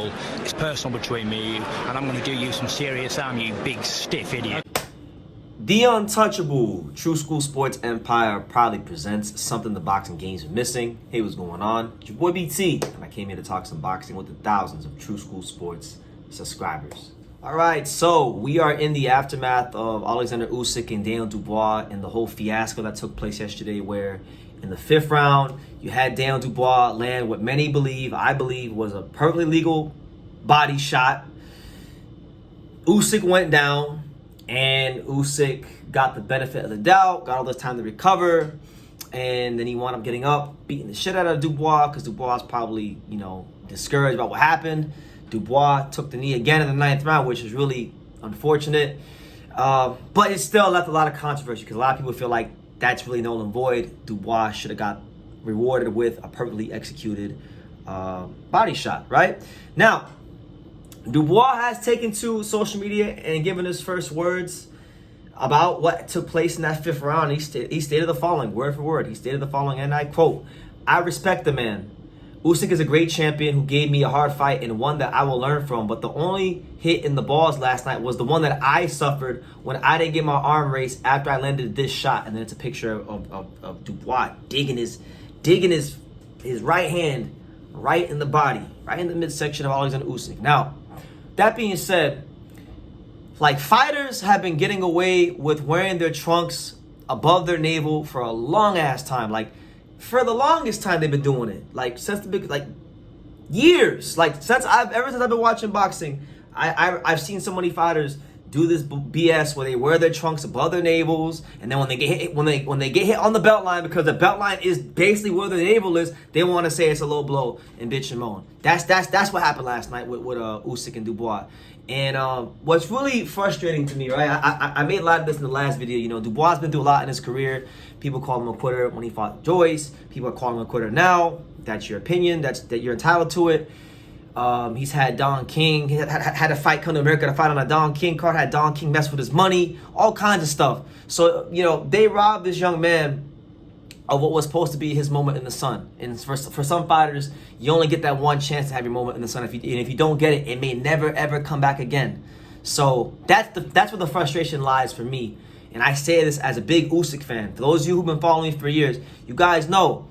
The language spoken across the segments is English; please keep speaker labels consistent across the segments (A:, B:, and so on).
A: football. It's personal between me and you, and I'm going to do you some serious harm, you big stiff idiot.
B: The Untouchable True School Sports Empire proudly presents something the boxing games are missing. Hey, what's going on? It's your boy BT, and I came here to talk some boxing with the thousands of True School Sports subscribers. All right, so we are in the aftermath of Oleksandr Usyk and Ldbc and the whole fiasco that took place yesterday, where in the 5th round, you had Ldbc land what many believe, I believe, was a perfectly legal body shot. Usyk went down, and Usyk got the benefit of the doubt, got all this time to recover, and then he wound up getting up, beating the shit out of Dubois, because Dubois is probably, discouraged about what happened. Dubois took the knee again in the 9th round, which is really unfortunate. But it still left a lot of controversy, because a lot of people feel like that's really null and void. Dubois should have got rewarded with a perfectly executed body shot, right? Now, Dubois has taken to social media and given his first words about what took place in that 5th round. He stated the following, word for word. He stated the following, and I quote, "I respect the man. Usyk is a great champion who gave me a hard fight and one that I will learn from. But the only hit in the balls last night was the one that I suffered when I didn't get my arm raised after I landed this shot." And then it's a picture of Dubois digging his right hand right in the body, right in the midsection of Oleksandr Usyk. Now, that being said, like, fighters have been getting away with wearing their trunks above their navel for a long ass time. Like, for the longest time they've been doing it. Like, since the big, like, years. Like, ever since I've been watching boxing, I've seen so many fighters do this BS where they wear their trunks above their navels, and then when they get hit, when they get hit on the belt line, because the belt line is basically where the navel is, they want to say it's a low blow and bitch and moan. That's what happened last night with Usyk and Dubois. And what's really frustrating to me, right? I made a lot of this in the last video. Dubois has been through a lot in his career. People call him a quitter when he fought Joyce. People are calling him a quitter now. That's your opinion. That you're entitled to it. He's had Don King. He had a fight come to America to fight on a Don King card. Had Don King mess with his money. All kinds of stuff. So, they robbed this young man of what was supposed to be his moment in the sun. And for some fighters, you only get that one chance to have your moment in the sun. If you don't get it, it may never ever come back again. So that's where the frustration lies for me. And I say this as a big Usyk fan. For those of you who've been following me for years, you guys know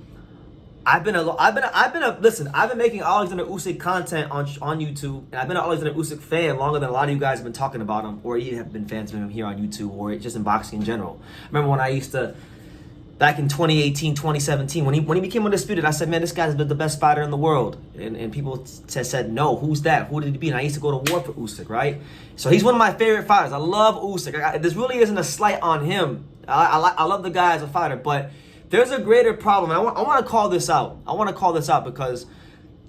B: I've been making Oleksandr Usyk content on YouTube, and I've been an Oleksandr Usyk fan longer than a lot of you guys have been talking about him, or even have been fans of him here on YouTube, or just in boxing in general. I remember when I used to, back in 2018, 2017, when he became undisputed, I said, man, this guy's the best fighter in the world. And people said, no, who's that? Who did he beat? And I used to go to war for Usyk, right? So he's one of my favorite fighters. I love Usyk. This really isn't a slight on him. I love the guy as a fighter, but there's a greater problem. I want to call this out. I want to call this out because,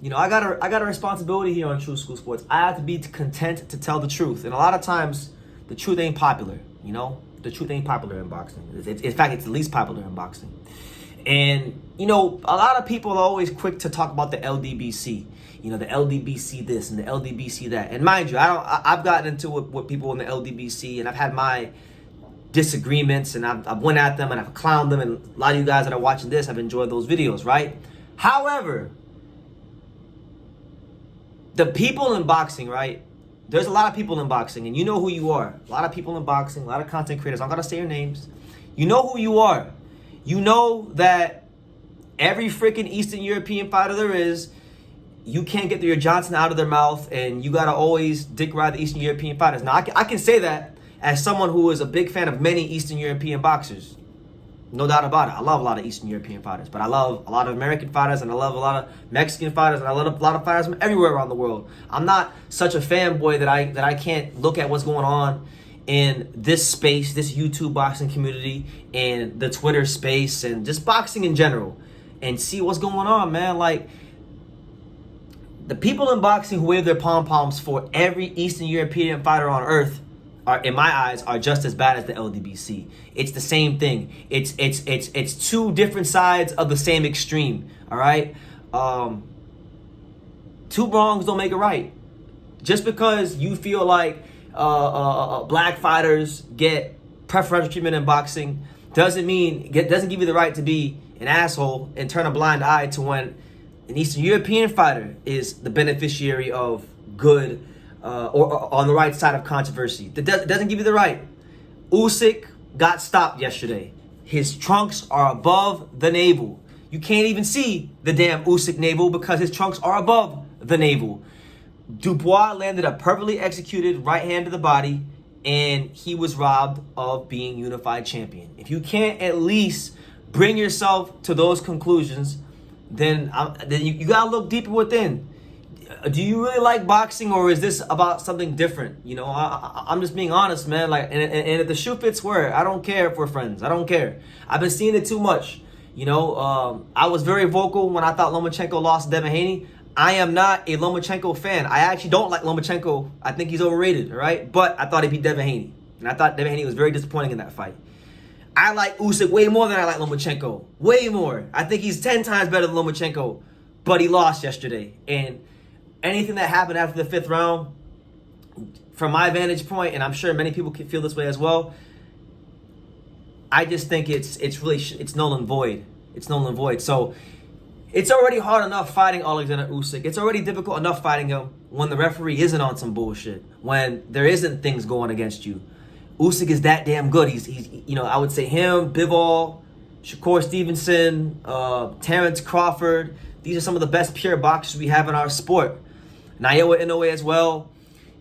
B: I got a responsibility here on True School Sports. I have to be content to tell the truth. And a lot of times, the truth ain't popular, The truth ain't popular in boxing. In fact, it's the least popular in boxing. And, a lot of people are always quick to talk about the Ldbc. The Ldbc this and the Ldbc that. And mind you, I've gotten into it with people in the Ldbc, and I've had my disagreements, and I've went at them, and I've clowned them, and a lot of you guys that are watching this have enjoyed those videos, right? However, the people in boxing, right? There's a lot of people in boxing, and you know who you are. A lot of people in boxing, a lot of content creators. I'm going to say your names. You know who you are. You know that every freaking Eastern European fighter there is, you can't get your Johnson out of their mouth, and you got to always dick ride the Eastern European fighters. Now, I can say that as someone who is a big fan of many Eastern European boxers. No doubt about it. I love a lot of Eastern European fighters, but I love a lot of American fighters, and I love a lot of Mexican fighters, and I love a lot of fighters from everywhere around the world. I'm not such a fanboy that I can't look at what's going on in this space, this YouTube boxing community, and the Twitter space, and just boxing in general, and see what's going on, man. Like, the people in boxing who wave their pom-poms for every Eastern European fighter on earth are, in my eyes, are just as bad as the Ldbc. It's the same thing. It's two different sides of the same extreme. All right. Two wrongs don't make a right. Just because you feel like black fighters get preferential treatment in boxing doesn't give you the right to be an asshole and turn a blind eye to when an Eastern European fighter is the beneficiary of good or on the right side of controversy. It doesn't give you the right. Usyk got stopped yesterday. His trunks are above the navel. You can't even see the damn Usyk navel because his trunks are above the navel. Dubois landed a perfectly executed right hand to the body, and he was robbed of being unified champion. If you can't at least bring yourself to those conclusions, then you gotta look deeper within. Do you really like boxing, or is this about something different? You know, I'm just being honest, man. Like, and if the shoe fits, wear it. I don't care if we're friends. I don't care. I've been seeing it too much. You know, I was very vocal when I thought Lomachenko lost to Devin Haney. I am not a Lomachenko fan. I actually don't like Lomachenko. I think he's overrated, all right? But I thought he beat Devin Haney. And I thought Devin Haney was very disappointing in that fight. I like Usyk way more than I like Lomachenko. Way more. I think he's 10 times better than Lomachenko. But he lost yesterday. And anything that happened after the 5th round, from my vantage point, and I'm sure many people can feel this way as well, I just think it's null and void. It's null and void. So it's already hard enough fighting Oleksandr Usyk. It's already difficult enough fighting him when the referee isn't on some bullshit, when there isn't things going against you. Usyk is that damn good. He's you know, I would say him, Bivol, Shakur Stevenson, Terrence Crawford. These are some of the best pure boxers we have in our sport. Naoya Inoue as well.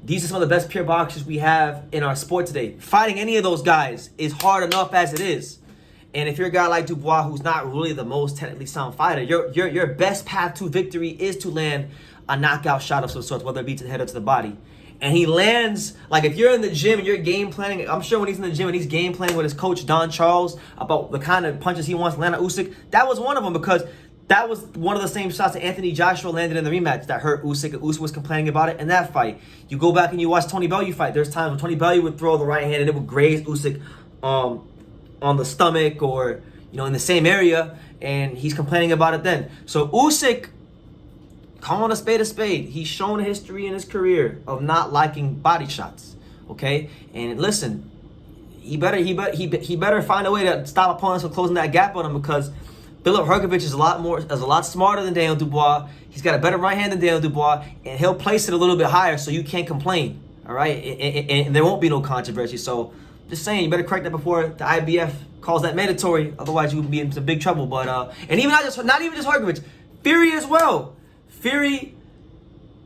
B: These are some of the best pure boxers we have in our sport today. Fighting any of those guys is hard enough as it is. And if you're a guy like Dubois, who's not really the most technically sound fighter, your best path to victory is to land a knockout shot of some sort, whether it be to the head or to the body. And he lands, like if you're in the gym and you're game planning, I'm sure when he's in the gym and he's game planning with his coach, Don Charles, about the kind of punches he wants to land on Usyk, that was one of them, because that was one of the same shots that Anthony Joshua landed in the rematch that hurt Usyk. Usyk was complaining about it in that fight. You go back and you watch Tony Bellew fight. There's times when Tony Bellew would throw the right hand and it would graze Usyk on the stomach, or you know, in the same area, and he's complaining about it then. So Usyk, calling a spade, he's shown history in his career of not liking body shots. Okay, and listen, he better find a way to stop opponents from closing that gap on him, because Filip Hrgovic is a lot smarter than Daniel Dubois. He's got a better right hand than Daniel Dubois, and he'll place it a little bit higher so you can't complain. All right, and there won't be no controversy. So just saying, you better correct that before the IBF calls that mandatory. Otherwise, you will be in some big trouble. But and even not even just Hrgovic, Fury as well. Fury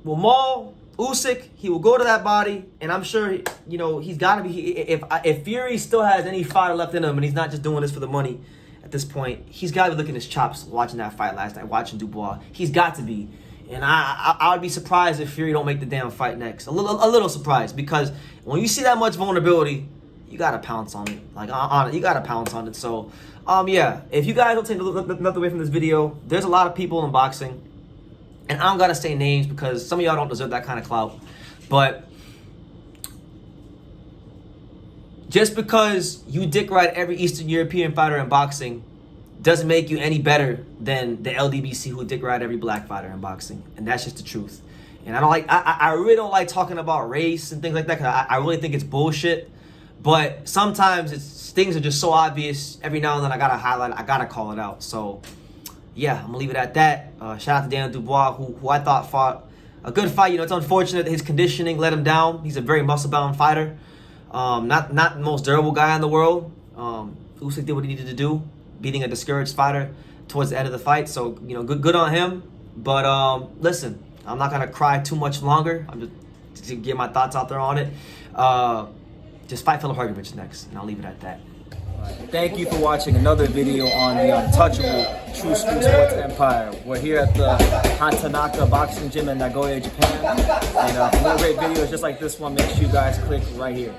B: will maul Usyk. He will go to that body, and I'm sure, you know, he's got to be. If Fury still has any fire left in him, and he's not just doing this for the money at this point, he's got to be licking his chops watching that fight last night, watching Dubois. He's got to be. And I would be surprised if Fury don't make the damn fight next. A little surprised, because when you see that much vulnerability, you gotta pounce on it. Like, you gotta pounce on it. So, yeah. If you guys don't take nothing away from this video, there's a lot of people in boxing, and I don't gotta say names because some of y'all don't deserve that kind of clout. But just because you dick ride every Eastern European fighter in boxing doesn't make you any better than the Ldbc who dick ride every black fighter in boxing, and that's just the truth. And I really don't like talking about race and things like that, because I really think it's bullshit. But sometimes things are just so obvious. Every now and then I gotta highlight it. I gotta call it out. So yeah, I'm gonna leave it at that. Shout out to Daniel Dubois, who I thought fought a good fight. You know, it's unfortunate that his conditioning let him down. He's a very muscle-bound fighter. Not the most durable guy in the world. Usyk did what he needed to do, beating a discouraged fighter towards the end of the fight. So, you know, good on him. But listen, I'm not gonna cry too much longer. I'm just to get my thoughts out there on it. Just fight Filip Hrgovic next, and I'll leave it at that. Thank you for watching another video on the untouchable True School Sports Empire. We're here at the Hatanaka Boxing Gym in Nagoya, Japan. And for more great videos just like this one, make sure you guys click right here.